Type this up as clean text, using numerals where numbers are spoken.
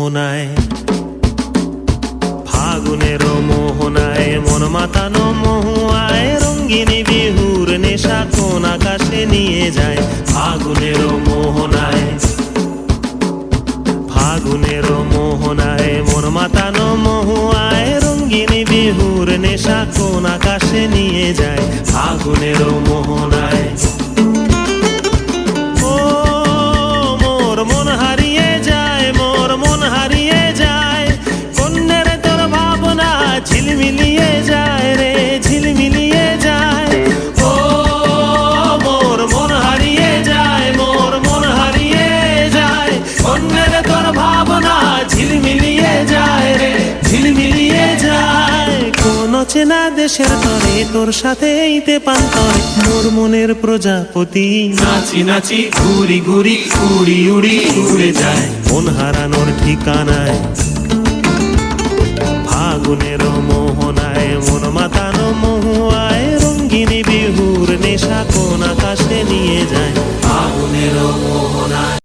মোহনায়, ফাগুনের মোহনায় মন মাতানো মহুয়ায় রঙ্গিনী বিহুর নেশা কোন আকাশে নিয়ে যায়। ফাগুনের মোহনায়, ফাগুনের মোহনায় মন মাতানো মহুয়ায় রঙ্গিনী বিহুর নেশা কোন আকাশে নিয়ে যায়। ফাগুনের মোহনায় ও মোর মন হারিয়ে যায়, মোর মন হারিয়ে যায়, কন্যের তোর ভাবনা ঝিলমিলিয়ে যায় রে, ঝিলমিলিয়ে যায়। ও মোর মন হারিয়ে যায়, মোর মন হারিয়ে যায়, কন্যের তোর ভাবনা ঝিলমিলিয়ে যায় রে, ঝিলমিলিয়ে যায়। কোন চেনা দেশের তরে তোর সাথে এইতে পান্তরে মোর মনের প্রজাপতি নাচি নাচি ঘুরি ঘুরি উড়ি উড়ি উড়ে যায় মন হারানোর ঠিকানায়। ফাগুনের